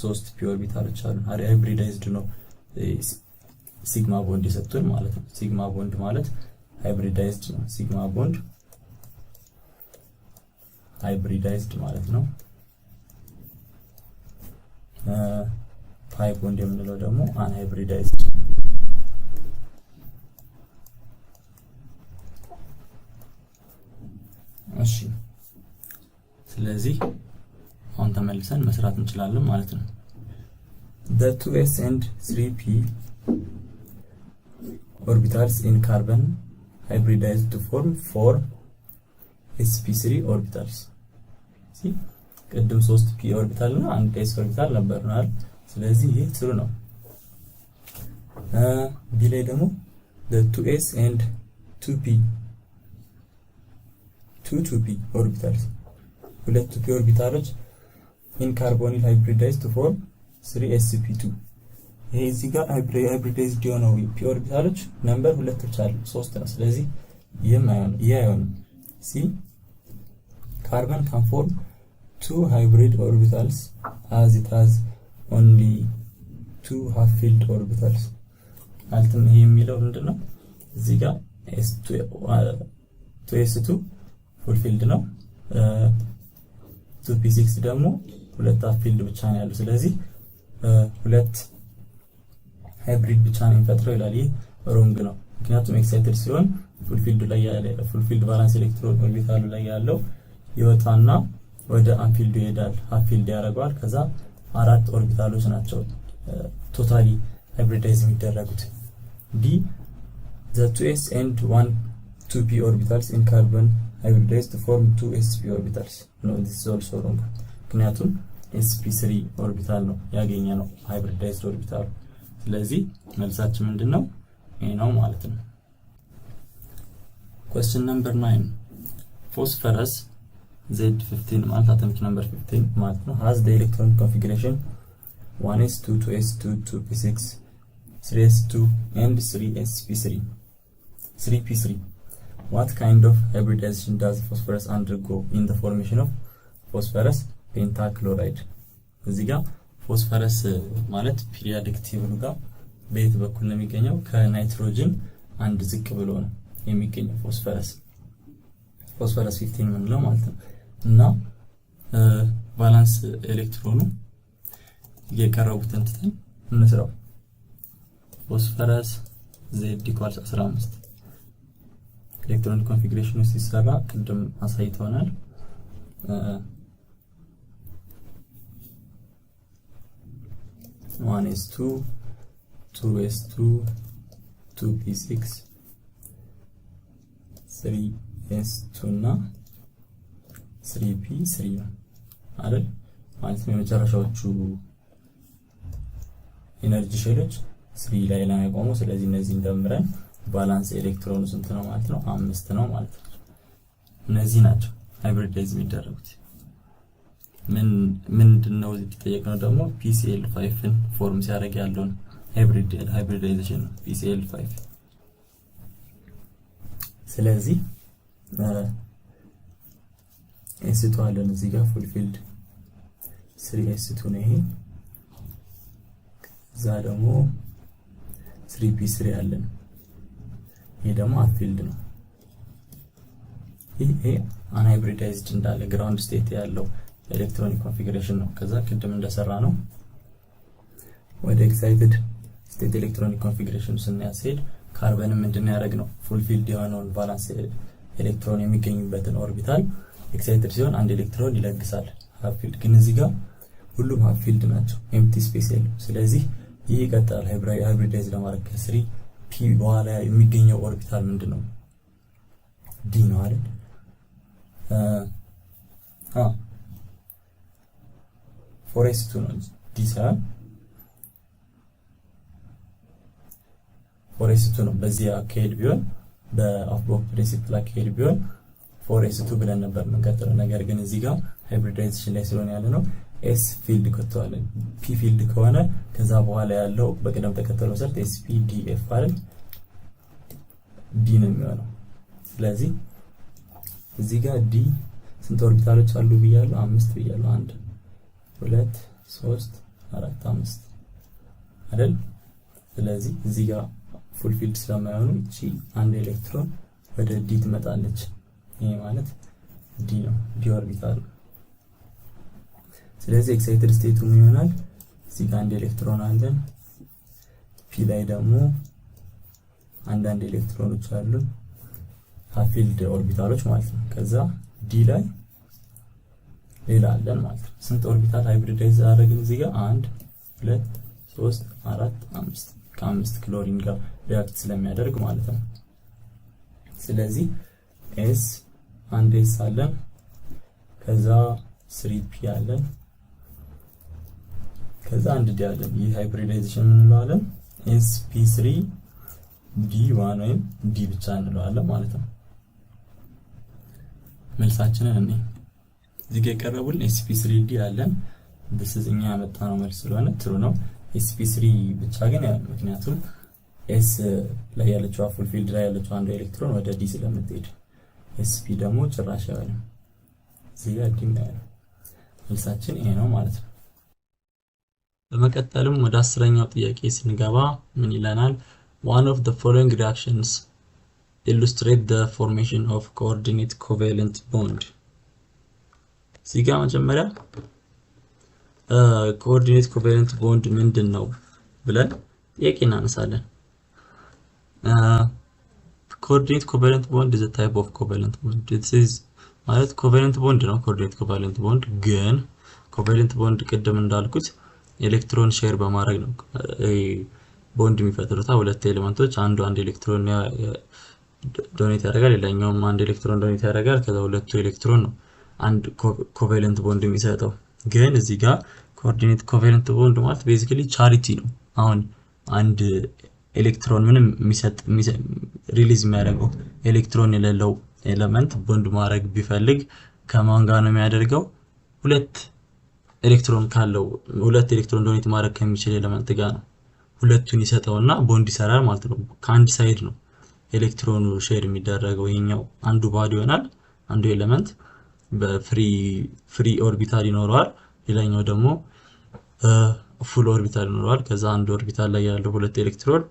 3 p ኦርቢታሎች አሉ ሃይብሪዳይዝድ ነው ሲግማ ቦንድ ይሰጡን ማለት ነው ሲግማ ቦንድ ማለት ሃይብሪዳይዝድ ነው ሲግማ ቦንድ ሃይብሪዳይዝድ ማለት ነው ፓይ ቦንድ የምንለው ደግሞ አንሃይብሪዳይዝድ እሺ ስለዚህ መልሰን መስራት እንችላለን ማለት ነው። the 2s and 3p orbitals in carbon hybridized to form 4 sp3 orbitals see ቅድም 3p ኦርቢታል እና አንድ s ኦርቢታል ነበርናል። ስለዚህ ይሄ ትሩ ነው። ቢ ላይ ደግሞ the 2s and 2p orbitals ሁለት 2p ኦርቢታሎች in carbonyl hybridized to form 3sp2 ይሄ እዚህ ጋር hybridized የሆነው p ኦርቢታሎች ነምበር ሁለት ብቻ አሉ 3 ነው። ስለዚህ ይሄም አይሆንም። see carbon can form 2 hybrid orbitals as it has only 2 half-filled orbitals ማለትም ይሄ የሚለው ምንድነው እዚህ ጋር s2 full filled ነው 2p6 ደግሞ ሁለት half-filled ብቻ ነው ያለው። ስለዚህ ሁለት ሃይብሪድ ብቻ ነው የሚፈጥረው ይላል። ይሄ ሮንግ ነው። ምክንያቱም ኤክሳይትድ ሲሆን full filled ላይ ያለ full filled ቫላንስ ኤሌክትሮን ኦርቢታሉ ላይ ያለው ይወጣና ወደ አንፊልድ ይሄዳል። ሃፍ-ፊልድ ያደርገዋል። ከዛ አራት ኦርቢታሎች ናቸው ቶታሊ ሃይብሪዳይዝ የሚደረጉት። ዲ the 2s and 1 2p orbitals in carbon hybridized to form 2 sp orbitals no this is also wrong ምክንያቱም sp3 ኦርቢታል ነው ያገኘ ነው ሃይብሪዳይዝድ ኦርቢታል። ስለዚህ መልሳችን ምንድነው ይሄ ነው ማለት ነው። question number 9 phosphorus Z15 ማለት atomic number 15 ማለት ነው has the electron configuration 1s2 2s2 2p6 3s2 and 3p3 what kind of hybridization does phosphorus undergo in the formation of phosphorus pentachloride እዚህ ጋር ፎስፈረስ ማለት ፒሪዮዲክ ቴብሉ ጋር በየት በኩል ነው የሚገኘው ከናይትሮጅን አንድ ዝቅ ብሎ ነው የሚገኘው ፎስፈረስ 15 ምንለው ማለት ነው። እና ቫላንስ ኤሌክትሮኑ የቀረቡትን ትተን እንስራው ፎስፈረስ z = 15 ኤሌክትሮን ኮንፊግሬሽኑ ሲሰራ ቅድም አሳይተናል። 1s2 2s2 2p6 3s2 እና 3p3 ነው አይደል? ማለት ነው የመጨረሻዎቹ ኢነርጂ ሼሎች 3 ላይ ነው ያቆመው። ስለዚህ እነዚህ እንደምረን ቫላንስ ኤሌክትሮኑ ስንት ነው ማለት ነው 5 ነው ማለት ነው። እነዚህ ናቸው ሃይብሪዳይዝ የሚደረጉት። ምንድነው እዚህ ተጠየቀው ደግሞ PCl5ን ፎርም ሲያደርግ ያለውን ሃይብሪዳይዜሽን ነው PCl5። ስለዚህ s2 አለን እዚህ ጋር ፉል ፊልድ 3s2 ነው ይሄ። እዛ ደግሞ 3p3 አለን ይሄ ደግሞ አፊልድ ነው። ይሄ አንሃይብሪዳይዝድ እንዳለ ግራውንድ ስቴት ያለው ኤሌክትሮኒክ ኮንፊግሬሽን ነው። ከዛ ቅድም እንደሰራ ነው ወደ ኤክሳይትድ ስቴት ኤሌክትሮኒክ ኮንፊግሬሽን ስናያስሄድ ካርበንም ምንድነው ያደረግነው ፉል ፊልድ የሆነውን ቫላንስ ኤሌክትሮን የሚገኙበትን ኦርቢታል ኤክሳይትድ ሲሆን አንድ ኤሌክትሮን ይለግሳል ሃፍ ፊልድ። ግን እዚህ ጋር ሁሉም ሃፍ ፊልድ ናቸው ኤምፕቲ ስፔስ የለም። ስለዚህ ይህ ይቀጥላል ሃይብሪዳይዝ ለማድረግ ከ3p በኋላ የሚገኘው ኦርቢታል ምንድነው ዲ ነው አይደል? 4s2 ነው ዲ ሳይሆን 4s2 ነው። በዚህ አካሄድ ቢሆን በአፍቦክ ፕሪንሲፕል አካሄድ ቢሆን 4s2 ብለን ነበር መንቀጥለው። ነገር ግን እዚህ ጋር ሃይብሪዳይዜሽን ላይ ስለሆነ ያለ ነው s ፊልድ ከተዋለ p ፊልድ ከሆነ ከዛ በኋላ ያለው በቅደም ተከተል መሰረት sp df አይደል d ነው የሚሆነው። ስለዚህ እዚህ ጋር d ስንት ኦርቢታሎች አሉ ብያለሁ? 5 ብያለሁ። 1 2 3 4 5 አይደል? ስለዚህ እዚህ ጋር ፉል ፊልድ ስለማይሆኑ እቺ አንድ ኤሌክትሮን ወደ ዲ ትመጣለች። ይሄ ማለት ዲ ነው ዲ ኦርቢታል። ስለዚህ ኤክሳይትድ ስቴቱ ምን ይሆናል? እዚህ ጋር አንድ ኤሌክትሮን አለን ፒ ላይ ደግሞ አንድ ኤሌክትሮኖች አሉ ሃፍ ፊልድ ኦርቢታሎች ማለት ነው። ከዛ ዲ ላይ ሌላ አለን ማለት ነው። ስንት ኦርቢታል ሃይብሪዳይዝ አደረግን እዚህ ጋር 1 2 3 4 5 ከ5 ክሎሪን ጋር ሪአክት ስለሚያደርግ ማለት ነው። ስለዚህ ኤስ አንድ ኤስ አለን ከዛ 3p አለን ከዛ አንድ ዲ አለን። ይህ ሃይብሪዳይዜሽን ምን እንለዋለን? sp3d1 ወይም ዲ ብቻ እንለዋለን ማለት ነው። መልሳችንን እኔ እዚህ ጋር የቀረቡልን sp3d አለን በስዝኛ ያመጣነው መልስ ስለሆነ ትሩ ነው። sp3 ብቻ ግን ምክንያቱም s ላይ ያለችው ፉል ፊልድ ላይ ያለችው አንዱ ኤሌክትሮን ወደ ዲ ስለምትሄድ sp ደግሞ ጭራሽ አይሆንም። እዚህ ጋር ዲ ነው መልሳችን ይሄ ነው ማለት ነው። በመቀጠልም ወደ 10ኛው ጥያቄ ስንገባ ምን ይለናል? One of the following reactions illustrate the formation of coordinate covalent bond. እዚህ ጋር መጀመሪያ coordinate covalent bond ምንድነው ብለን ጥያቄ እናነሳለን። coordinate covalent bond is a type of covalent bond. This is ማለት covalent bond ነው። coordinate covalent bond ግን covalent bond ቅድም እንዳልኩት ኤሌክትሮን ሼር በማድረግ ነው ቦንድ የሚፈጥሩት ሁለት ኤሌመንቶች አንዱ አንድ ኤሌክትሮን ዶኔት ያደርጋል ሌላኛውም አንድ ኤሌክትሮን ዶኔት ያደርጋል ከዛ ሁለቱ ኤሌክትሮን ነው አንድ ኮቫለንት ቦንድ የሚሰጠው። ግን እዚህ ጋር ኮኦርዲኔት ኮቫለንት ቦንድ ማለት ቤዚካሊ ቻሪቲ ነው። አሁን አንድ ኤሌክትሮን ምንም የሚሰጥ ሪሊዝ የሚያደርገው ኤሌክትሮን የሌለው ኤሌመንት ቦንድ ማድረግ ቢፈልግ ከማን ጋር ነው የሚያደርገው? ሁለት ኤሌክትሮን ካለው ሁለት ኤሌክትሮን ዶኔት ማድረግ ከሚችል ኤሌመንት ጋር ነው ሁለቱን ይሰጠውና ቦንድ ይሰራል ማለት ነው። ከአንድ ሳይድ ነው ኤሌክትሮኑ ሼር የሚደረገው። ይሄኛው አንዱ ባዶ ይሆናል አንዱ ኤሌመንት በፍሪ ኦርቢታል ይኖረዋል ሌላኛው ደግሞ ፉል ኦርቢታል ይኖረዋል። ከዛ አንድ ኦርቢታል ላይ ያለው ሁለት ኤሌክትሮን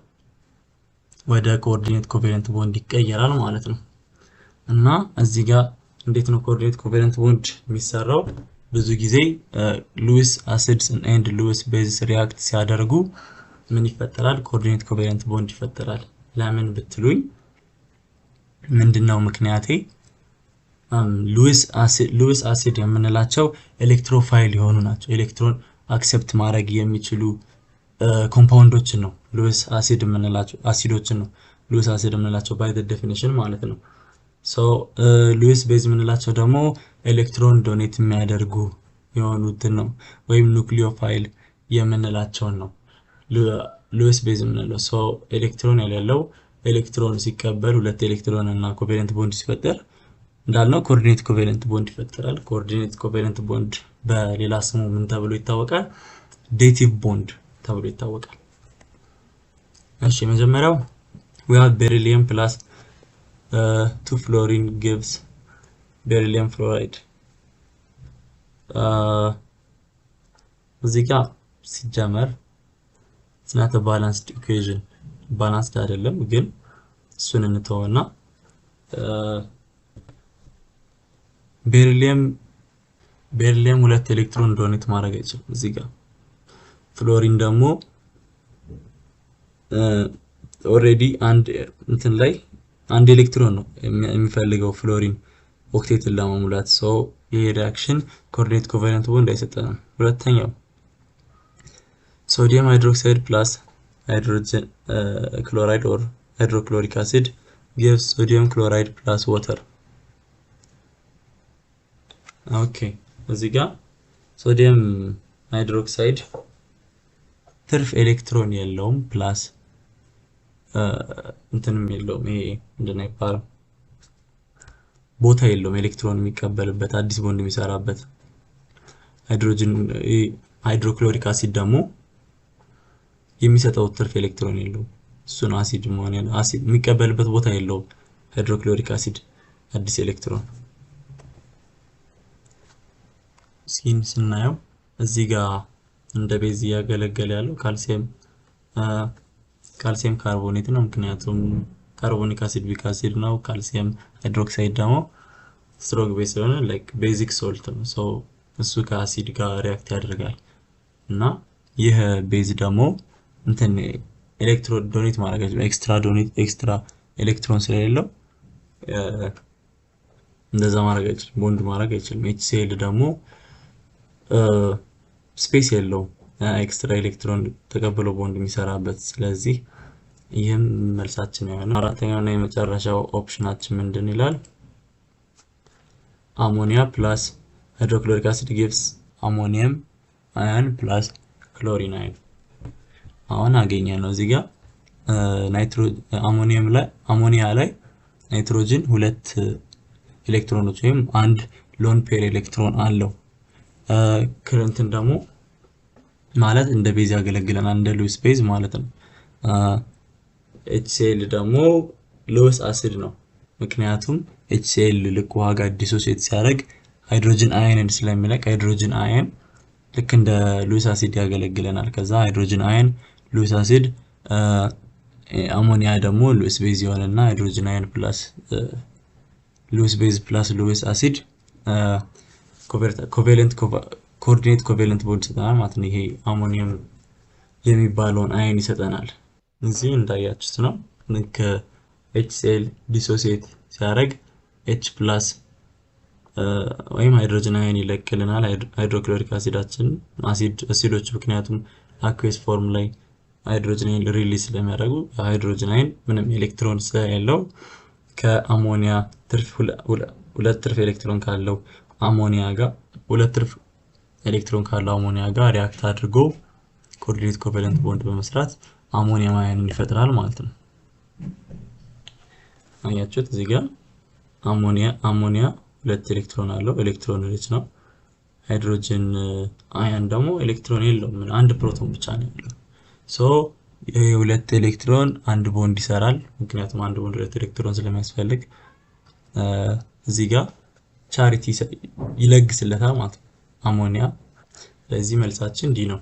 ወደ ኮኦርዲኔት ኮቫለንት ቦንድ ይቀየራል ማለት ነው። እና እዚህ ጋር እንዴት ነው ኮኦርዲኔት ኮቫለንት ቦንድ የሚሰራው? ብዙ ጊዜ ሉዊስ አሲድስ ኤንድ ሉዊስ ቤዝስ ሪአክት ሲያደርጉ ምን ይፈጠራል? ኮኦርዲኔት ኮቫለንት ቦንድ ይፈጠራል። ለምን ብትሉኝ ምንድነው ምክንያቴ? ሉዊስ አሲድ የምንላቸው ኤሌክትሮፋይል የሆኑ ናቸው። ኤሌክትሮን አክሰፕት ማድረግ የሚችሉ ኮምፓውንዶችን ነው ሉዊስ አሲድ የምንላቸው አሲዶችን ነው ሉዊስ አሲድ የምንላቸው ባይ ዘ ዴፊኒሽን ማለት ነው። ሶ ሉዊስ ቤዝ የምንላቸው ደግሞ ኤሌክትሮን ዶኔት የሚያደርጉ የሆኑትን ነው ወይም ኑክሊዮፋይል የምንላቸው ነው ሉዊስ ቤዝ የምንለው። ሶ ኤሌክትሮን የሌለው ኤሌክትሮን ሲቀበል ሁለት ኤሌክትሮን እና ኮቫለንት ቦንድ ሲፈጠር እንዳልነው ኮኦርዲኔት ኮቫለንት ቦንድ ይፈጠራል። ኮኦርዲኔት ኮቫለንት ቦንድ በሌላ ስሙ ምን ተብሎ ይታወቃል? ዴቲቭ ቦንድ ተብሎ ይታወቃል። እሺ መጀመሪያው we have beryllium plus 2 fluorine gives beryllium fluoride. እዚህ ጋር ሲጀመር it's not a balanced equation ባላንስድ አይደለም ግን እሱን እንተውና ቤሪሊየም ሁለት ኤሌክትሮን ዶኔት ማድረግ አይችልም። እዚህ ጋር ፍሎሪን ደግሞ ኦሬዲ አንድ እንትን ላይ አንድ ኤሌክትሮን ነው የሚፈልገው ፍሎሪን ኦክቴትን ለማሙላት። ሶ ይሄ ሪአክሽን ኮኦርዲኔት ኮቫለንት ቦንድ አይሰጠንም። ሁለተኛው ሶዲየም ሃይድሮክሳይድ ፕላስ ሃይድሮጅን ክሎራይድ ኦር ሃይድሮክሎሪክ አሲድ gives sodium chloride plus water. ኦኬ እዚህ ጋር ሶዲየም ሃይድሮክሳይድ ትርፍ ኤሌክትሮን የለውም ፕላስ እንትንም የለውም ይሄ እንደነ ይባላል ቦታ የለውም ኤሌክትሮን የሚቀበልበት አዲስ ቦንድ የሚሰራበት። ሃይድሮጅን ሃይድሮክሎሪክ አሲድ ደግሞ የሚሰጠው ትርፍ ኤሌክትሮን የለውም እሱ ነው አሲድ መሆን አሲድ የሚቀበልበት ቦታ የለውም ሃይድሮክሎሪክ አሲድ አዲስ ኤሌክትሮን። ሲን ስናየው እዚህ ጋር እንደ ቤዝ ያገለገለ ያለው ካልሲየም ካርቦኔት ነው ምክንያቱም ካርቦኒክ አሲድ ቢክ አሲድ ነው። ካልሲየም ሃይድሮክሳይድ ደግሞ ስትሮንግ ቤዝ ስለሆነ ላይክ ቤዚክ ሶልት ነው። ሶ እሱ ከአሲድ ጋር ሪአክት ያደርጋል እና ይህ ቤዝ ደግሞ እንትን ኤሌክትሮን ዶኔት ማድረግ ኤክስትራ ኤሌክትሮን ስለሌለው እንደዛ ማድረግ አይችልም ቦንድ ማድረግ አይችልም። HCl ደግሞ ስፔስ የለው ኤክስትራ ኤሌክትሮን ተቀብሎ ቦንድ የሚሰራበት ስለዚህ ይህም መልሳችን ይሆናል አራተኛው እና የመጨረሻው ኦፕሽናችን ምንድን ይላል ammonia plus hydrochloric acid gives ammonium ion plus chlorine ion አሁን አገኘ ነው እዚህ ጋር አሞኒያ ላይ ናይትሮጅን ሁለት ኤሌክትሮኖች ወይም አንድ ሎን ፔር ኤሌክትሮን አለው ከረንትን ደግሞ ማለት እንደ ቤዝ ያገለግለናል እንደ ሉዊስ ቤዝ ማለት ነው HCl ደግሞ ሉዊስ አሲድ ነው ምክንያቱም HCl ልክ ውሃ ጋር ዲሶሲየት ሲያደርግ ሃይድሮጅን አየንን ስለሚለቅ ሃይድሮጅን አየን ልክ እንደ ሉዊስ አሲድ ያገለግለናል ከዛ ሃይድሮጅን አየን ሉዊስ አሲድ አሞኒያ ደግሞ ሉዊስ ቤዝ ይሆንና ሃይድሮጅን አየን ፕላስ ሉዊስ ቤዝ ፕላስ ሉዊስ አሲድ ኮቫለንት ኮኦርዲኔት ኮቫለንት ቦንድ ይሰጠናል ማለት ነው ይሄ አሞኒየም የሚባለውን አየን ይሰጠናል እዚህ እንዳያችሁት ነው ልክ HCl ዲሶሲየት ሲያደርግ H+ ወይም ሃይድሮጅን አየን ይለቅልናል ሃይድሮክሎሪክ አሲዳችን አሲዶች ምክንያቱም አኩየስ ፎርም ላይ ሃይድሮጅን አየን ሪሊዝ ስለሚያደርጉ ሃይድሮጅን አየን ምንም ኤሌክትሮን ስለሌለው ከአሞኒያ ሁለት ትርፍ ኤሌክትሮን ካለው አሞኒያ ጋር ሁለት ትርፍ ኤሌክትሮን ካለው አሞኒያ ጋር ሪአክት አድርጎ ኮኦርዲኔት ኮቫለንት ቦንድ በመስራት አሞኒያ አየንን ይፈጥራል ማለት ነው አያችሁት እዚህ ጋር አሞኒያ ሁለት ኤሌክትሮን አለው ኤሌክትሮን ሪች ነው ሃይድሮጅን አየን ደግሞ ኤሌክትሮን የለውም አንድ ፕሮቶን ብቻ ነው ያለው ሶ ይሄ ሁለት ኤሌክትሮን አንድ ቦንድ ይሰራል ምክንያቱም አንድ ቦንድ ሁለት ኤሌክትሮን ስለሚያስፈልግ እዚህ ጋር ቻሪቲ ይለግስለታል ማለት ነው አሞኒያ ስለዚህ መልሳችን ዲ ነው